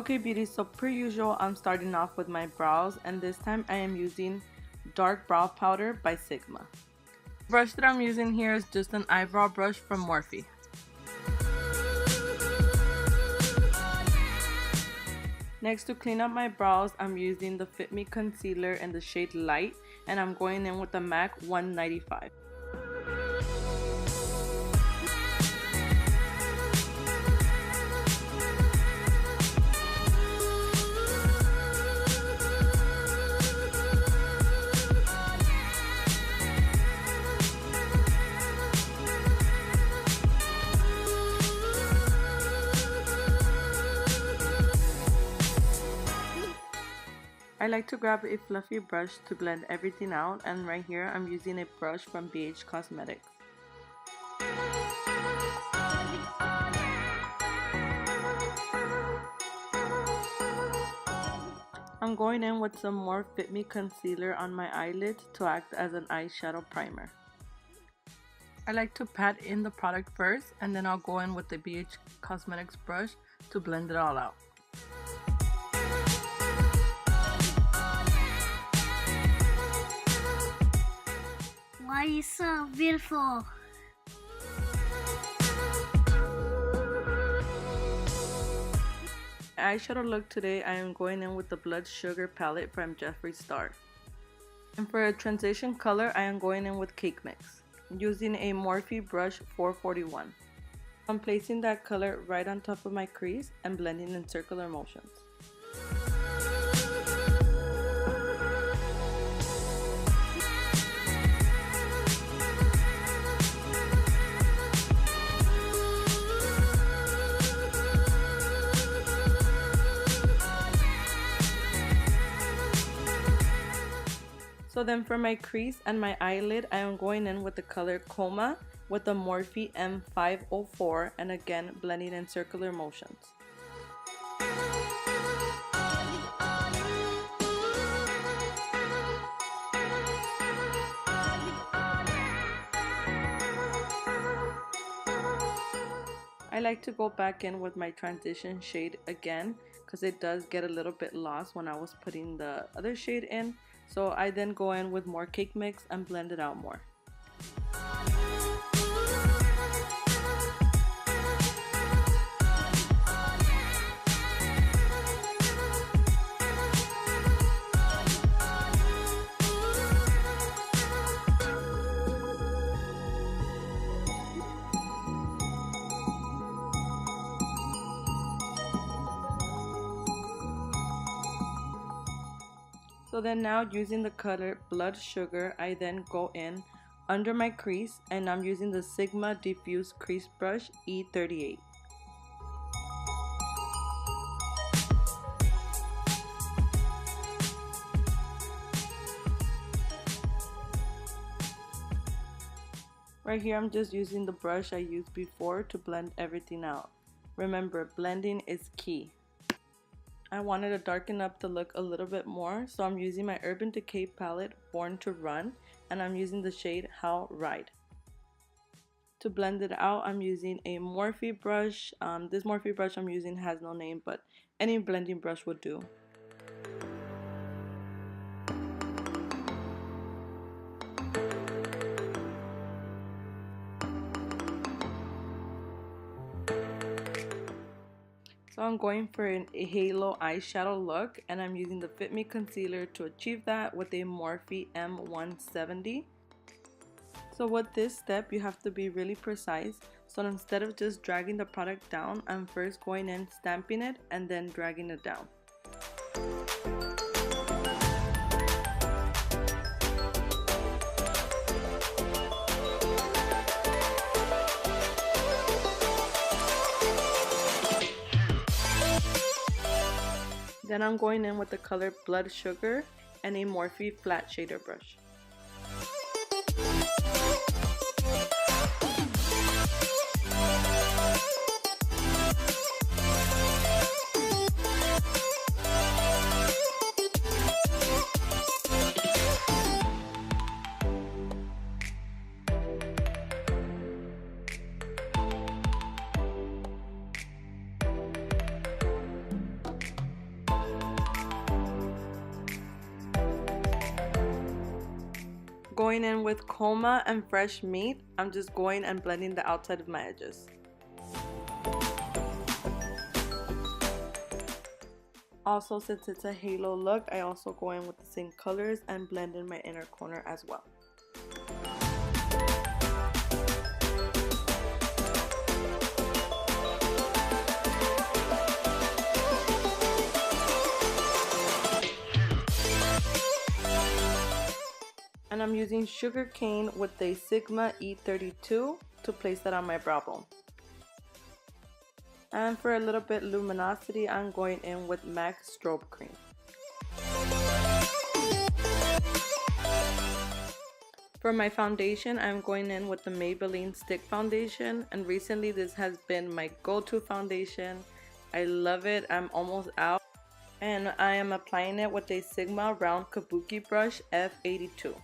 Okay beauties, so per usual I'm starting off with my brows, and this time I am using dark brow powder by Sigma. The brush that I'm using here is just an eyebrow brush from Morphe. Next, to clean up my brows, I'm using the Fit Me concealer in the shade Light, and I'm going in with the MAC 195. I like to grab a fluffy brush to blend everything out, and right here I'm using a brush from BH Cosmetics. I'm going in with some more Fit Me concealer on my eyelids to act as an eyeshadow primer. I like to pat in the product first, and then I'll go in with the BH Cosmetics brush to blend it all out. Why are you so beautiful? Eyeshadow look today, I am going in with the Blood Sugar palette from Jeffree Star. And for a transition color, I am going in with Cake Mix, using a Morphe brush 441. I'm placing that color right on top of my crease and blending in circular motions. So then for my crease and my eyelid, I am going in with the color Coma with the Morphe M504, and again blending in circular motions. I like to go back in with my transition shade again because it does get a little bit lost when I was putting the other shade in. So I then go in with more Cake Mix and blend it out more. So then now, using the color Blood Sugar, I then go in under my crease, and I'm using the Sigma Diffuse Crease Brush E38. Right here I'm just using the brush I used before to blend everything out. Remember, blending is key. I wanted to darken up the look a little bit more, so I'm using my Urban Decay palette Born to Run, and I'm using the shade How Ride. To blend it out, I'm using a Morphe brush. This Morphe brush I'm using has no name, but any blending brush would do. So I'm going for a halo eyeshadow look, and I'm using the Fit Me concealer to achieve that with a Morphe M170. So with this step, you have to be really precise. So instead of just dragging the product down, I'm first going in, stamping it, and then dragging it down. Then I'm going in with the color Blood Sugar and a Morphe flat shader brush. Going in with coma and fresh meat, I'm just going and blending the outside of my edges. Also, since it's a halo look, I also go in with the same colors and blend in my inner corner as well. And I'm using sugar cane with a Sigma E32 to place that on my brow bone. And for a little bit luminosity, I'm going in with MAC Strobe Cream. For my foundation, I'm going in with the Maybelline Stick Foundation, and recently this has been my go-to foundation. I love it. I'm almost out. And I am applying it with a Sigma Round Kabuki brush F82.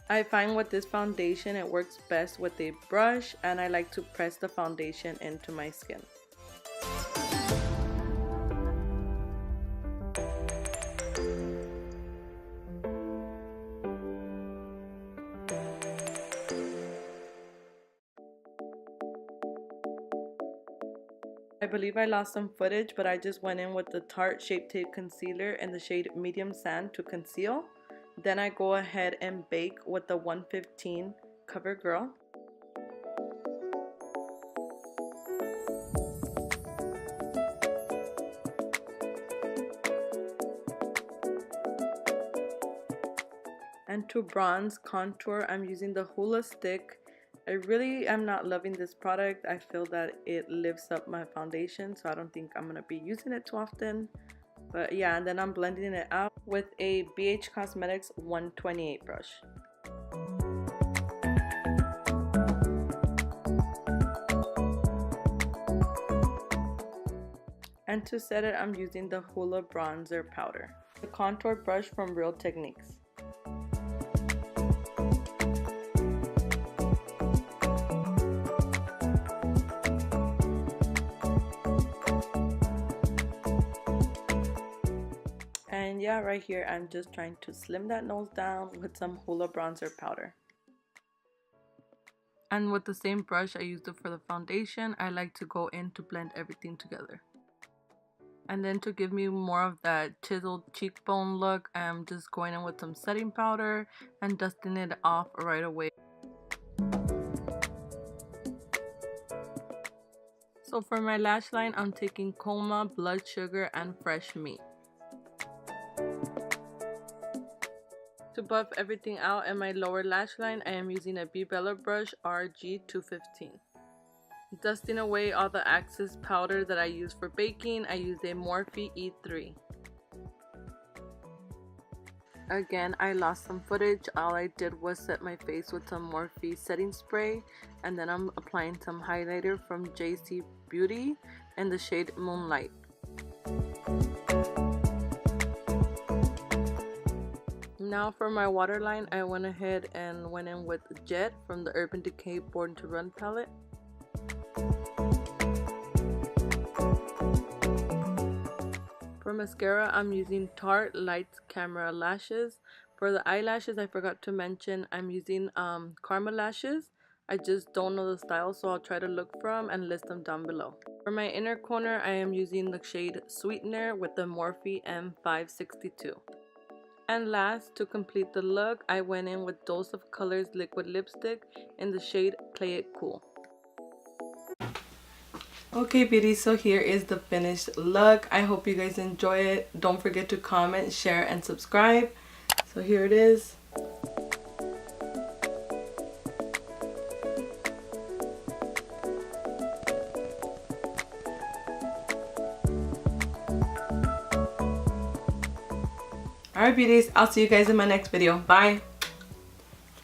I find with this foundation it works best with a brush, and I like to press the foundation into my skin. I believe I lost some footage, but I just went in with the Tarte Shape Tape Concealer in the shade Medium Sand to conceal. Then I go ahead and bake with the 115 CoverGirl. And to bronze contour, I'm using the Hula Stick. I really am not loving this product. I feel that it lifts up my foundation, so I don't think I'm going to be using it too often. But yeah, and then I'm blending it out with a BH Cosmetics 128 brush. And to set it, I'm using the Hula Bronzer Powder. The contour brush from Real Techniques. And yeah, right here I'm just trying to slim that nose down with some Hula Bronzer Powder. And with the same brush I used it for the foundation, I like to go in to blend everything together. And then to give me more of that chiseled cheekbone look, I'm just going in with some setting powder and dusting it off right away. So for my lash line, I'm taking Coma, Blood Sugar, and Fresh Meat. To buff everything out in my lower lash line, I am using a B Bella brush RG215. Dusting away all the excess powder that I use for baking, I used a Morphe E3. Again, I lost some footage. All I did was set my face with some Morphe setting spray, and then I'm applying some highlighter from JC Beauty in the shade Moonlight. Now for my waterline, I went ahead and went in with Jet from the Urban Decay Born to Run palette. For mascara, I'm using Tarte Lights Camera Lashes. For the eyelashes, I forgot to mention I'm using Karma Lashes. I just don't know the style, so I'll try to look for them and list them down below. For my inner corner, I am using the shade Sweetener with the Morphe M562. And last, to complete the look, I went in with Dose of Colors liquid lipstick in the shade Play It Cool. Okay beauty, so here is the finished look. I hope you guys enjoy it. Don't forget to comment, share, and subscribe. So here it is. Alright beauties, I'll see you guys in my next video. Bye!